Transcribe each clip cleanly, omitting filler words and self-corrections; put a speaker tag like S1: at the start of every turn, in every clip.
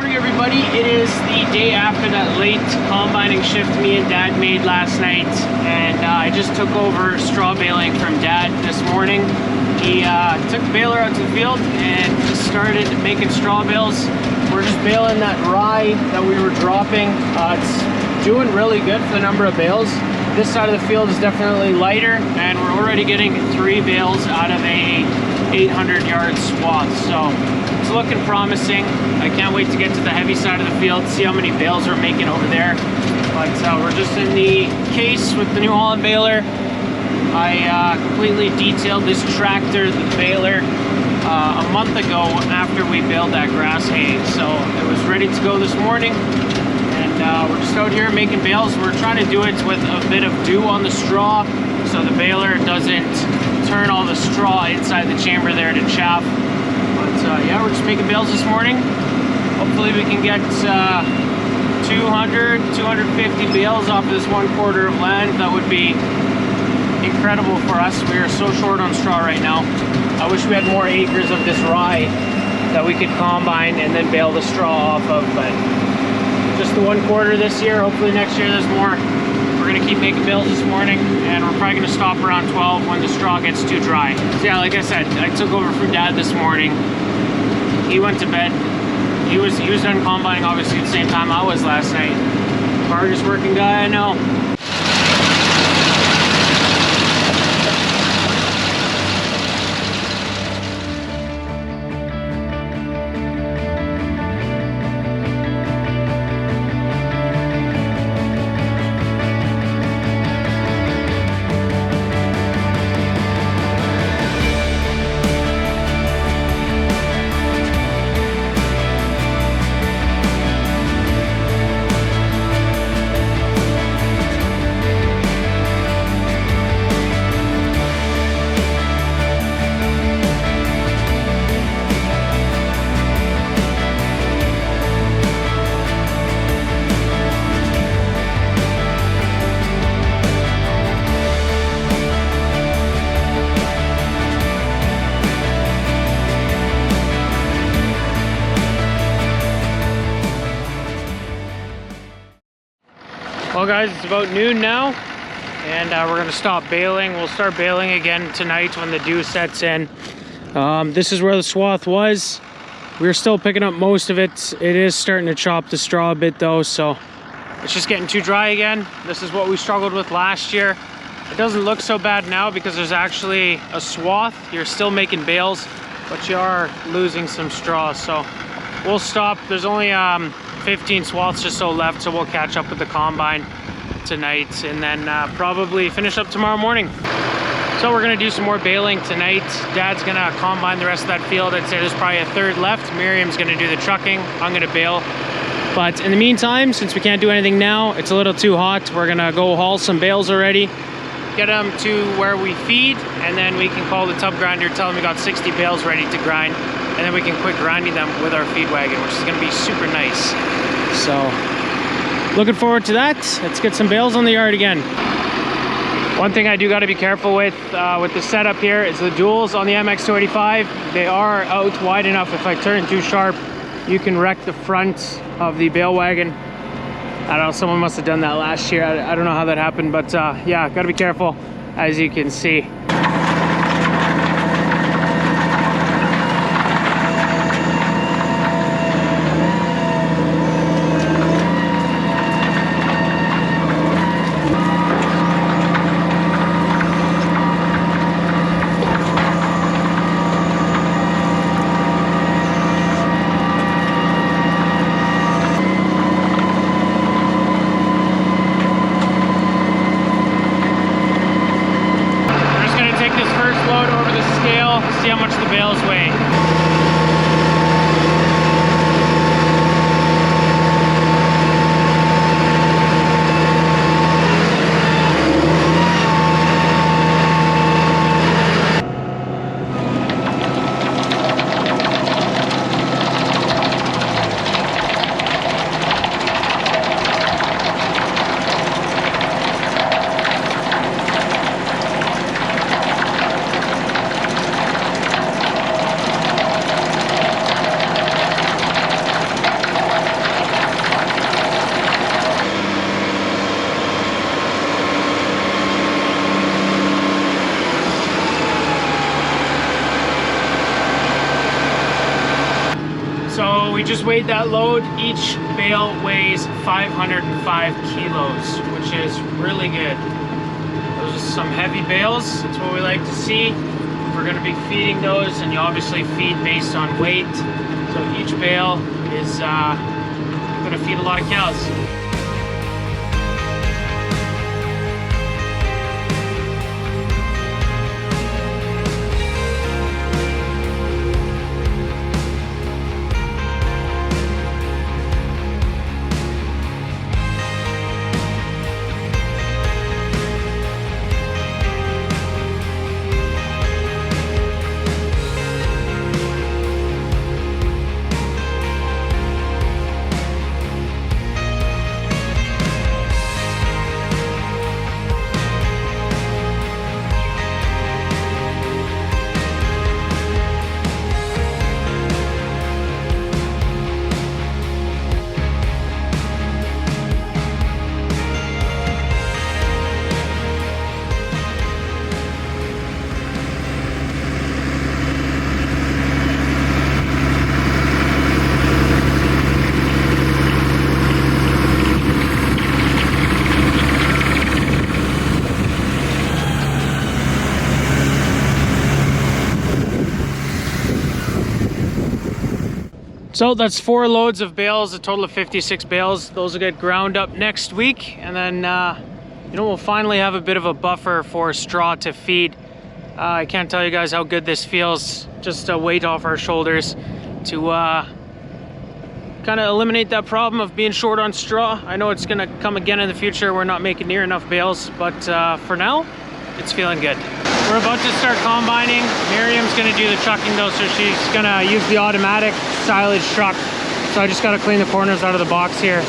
S1: Morning everybody, it is the day after that late combining shift me and Dad made last night, and I just took over straw baling from Dad this morning. He took the baler out to the field and just started making straw bales. We're just baling that rye that we were dropping. It's doing really good for the number of bales. This side of the field is definitely lighter, and we're already getting 3 bales out of a 800-yard swath, so it's looking promising. I can't wait to get to the heavy side of the field, see how many bales we're making over there. But we're just in the case with the New Holland baler. I completely detailed this tractor, the baler, a month ago after we baled that grass hay, so it was ready to go this morning. And we're just out here making bales. We're trying to do it with a bit of dew on the straw so the baler doesn't turn all the straw inside the chamber there to chaff. But yeah, we're just making bales this morning. Hopefully we can get 200, 250 bales off of this 1/4 of land. That would be incredible for us. We are so short on straw right now. I wish we had more acres of this rye that we could combine and then bale the straw off of, but just the 1/4 this year. Hopefully next year there's more. We're gonna keep making bales this morning, and we're probably gonna stop around 12 when the straw gets too dry. So yeah, like I said, I took over from Dad this morning. He went to bed. He was done combining obviously at the same time I was last night. Hardest working guy I know. Well guys, it's about noon now, and we're gonna stop baling. We'll start baling again tonight when the dew sets in. This is where the swath was. We're still picking up most of it. It is starting to chop the straw a bit though, so it's just getting too dry again. This is what we struggled with last year. It doesn't look so bad now because there's actually a swath. You're still making bales, but you are losing some straw, so we'll stop. There's only 15 swaths or so left, so we'll catch up with the combine tonight and then probably finish up tomorrow morning. So we're gonna do some more baling tonight. Dad's gonna combine the rest of that field. I'd say there's probably a third left. Miriam's gonna do the trucking. I'm gonna bale. But in the meantime, since we can't do anything now, it's a little too hot, we're gonna go haul some bales already, get them to where we feed, and then we can call the tub grinder, tell them we got 60 bales ready to grind, and then we can quit grinding them with our feed wagon, which is gonna be super nice. So, looking forward to that. Let's get some bales on the yard again. One thing I do gotta be careful with the setup here is the duals on the MX285. They are out wide enough. If I turn too sharp, you can wreck the front of the bale wagon. I don't know, someone must have done that last year. I don't know how that happened, but yeah, gotta be careful, as you can see. So we just weighed that load. Each bale weighs 505 kilos, which is really good. Those are some heavy bales. That's what we like to see. We're going to be feeding those, and you obviously feed based on weight. So each bale is going to feed a lot of cows. So that's 4 loads of bales, a total of 56 bales. Those will get ground up next week, and then you know, we'll finally have a bit of a buffer for straw to feed. I can't tell you guys how good this feels, just a weight off our shoulders to kind of eliminate that problem of being short on straw. I know it's gonna come again in the future. We're not making near enough bales, but for now, it's feeling good. We're about to start combining. Miriam's gonna do the trucking though, so she's gonna use the automatic silage truck. So I just gotta clean the corners out of the box here.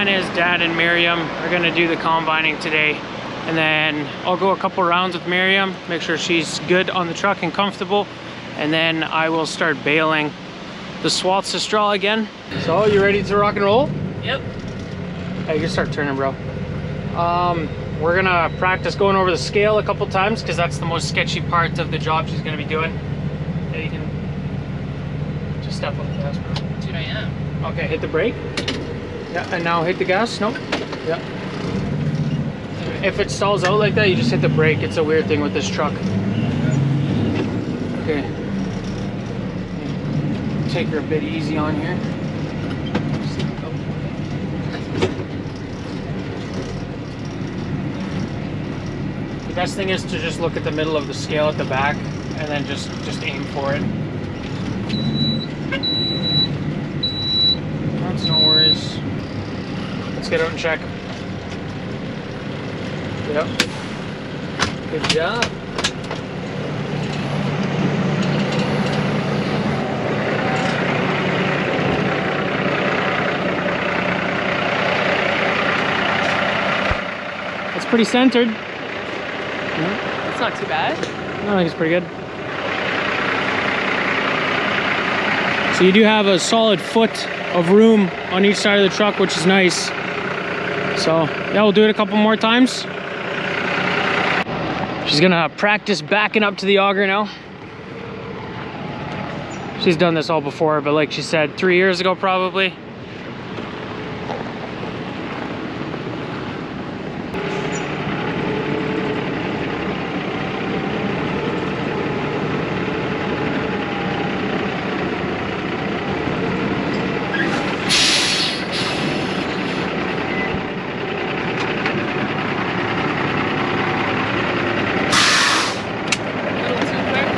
S1: Is Dad and Miriam are going to do the combining today, and then I'll go a couple rounds with Miriam, make sure she's good on the truck and comfortable, and then I will start baling the swaths of straw again. So you ready to rock and roll? Yep. Hey, you start turning, bro. We're gonna practice going over the scale a couple times because that's the most sketchy part of the job she's gonna be doing. Yeah, you can just step on the gas, bro. Dude, I am. Okay, hit the brake. Yeah, and now hit the gas. No. Yeah. If it stalls out like that, you just hit the brake. It's a weird thing with this truck. Okay. Take her a bit easy on here. The best thing is to just look at the middle of the scale at the back and then just aim for it. That's no worries. Let's get out and check. Yep. Good job. It's pretty centered. Yeah.
S2: It's not too bad.
S1: I think it's pretty good. So you do have a solid foot of room on each side of the truck, which is nice. So yeah, we'll do it a couple more times. She's gonna practice backing up to the auger now. She's done this all before, but like she said, 3 years ago probably.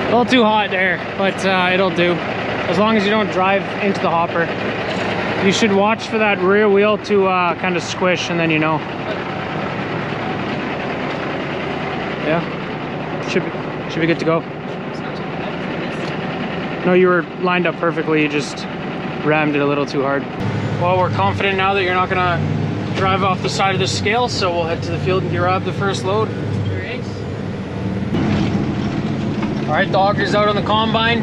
S1: A little too hot there, but it'll do. As long as you don't drive into the hopper. You should watch for that rear wheel to kind of squish, and then you know. Yeah, should be good to go. No, you were lined up perfectly. You just rammed it a little too hard. Well, we're confident now that you're not gonna drive off the side of the scale, so we'll head to the field and grab the first load. All right, the auger's out on the combine.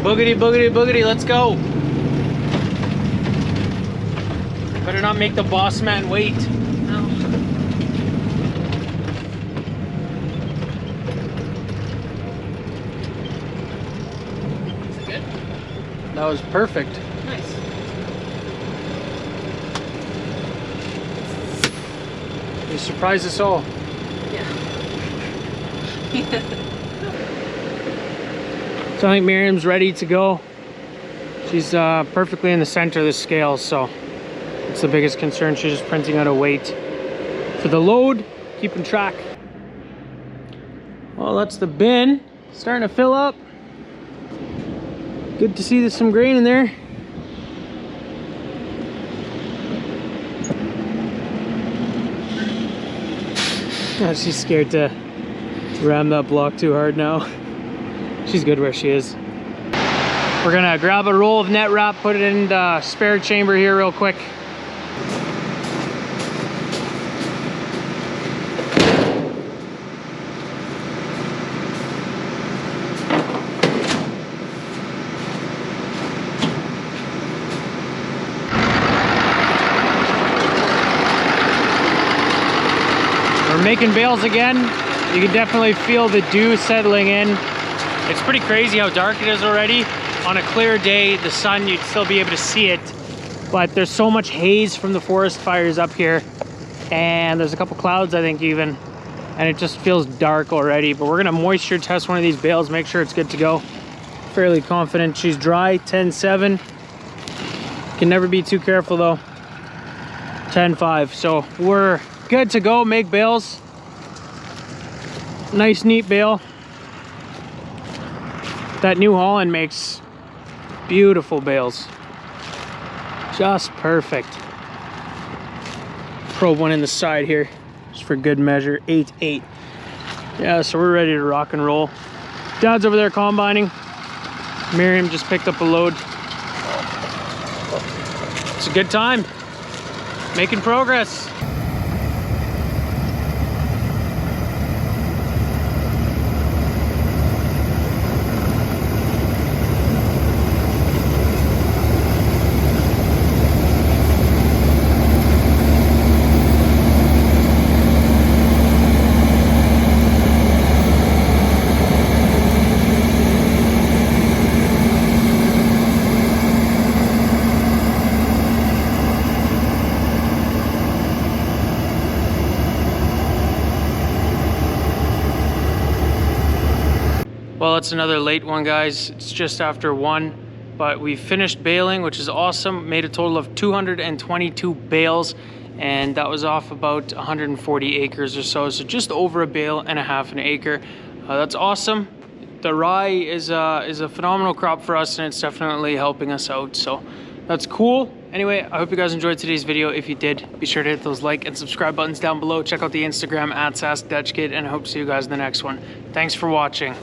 S1: Boogity, boogity, boogity, let's go. Better not make the boss man wait. No. Is it good? That was perfect. Nice. You surprised us all.
S2: Yeah.
S1: So I think Miriam's ready to go. She's perfectly in the center of the scale, so it's the biggest concern. She's just printing out a weight for the load, keeping track. Well, that's the bin. Starting to fill up. Good to see there's some grain in there. Oh, she's scared to ram that block too hard now. She's good where she is. We're gonna grab a roll of net wrap, put it in the spare chamber here real quick. We're making bales again. You can definitely feel the dew settling in. It's pretty crazy how dark it is already. On a clear day, the sun, you'd still be able to see it, but there's so much haze from the forest fires up here, and there's a couple clouds, I think, even, and it just feels dark already. But we're gonna moisture test one of these bales, make sure it's good to go. Fairly confident she's dry. 10.7. Can never be too careful though. 10.5. So we're good to go. Make bales. Nice, neat bale. That New Holland makes beautiful bales. Just perfect. Probe one in the side here, just for good measure. 8.8. Yeah, so we're ready to rock and roll. Dad's over there combining. Miriam just picked up a load. It's a good time. Making progress. Well, it's another late one, guys. It's just after 1, but we finished baling, which is awesome. Made a total of 222 bales, and that was off about 140 acres or so. So just over a bale and a half an acre. That's awesome. The rye is a phenomenal crop for us, and it's definitely helping us out. So that's cool. Anyway, I hope you guys enjoyed today's video. If you did, be sure to hit those like and subscribe buttons down below. Check out the Instagram @SaskDutchKid, and I hope to see you guys in the next one. Thanks for watching.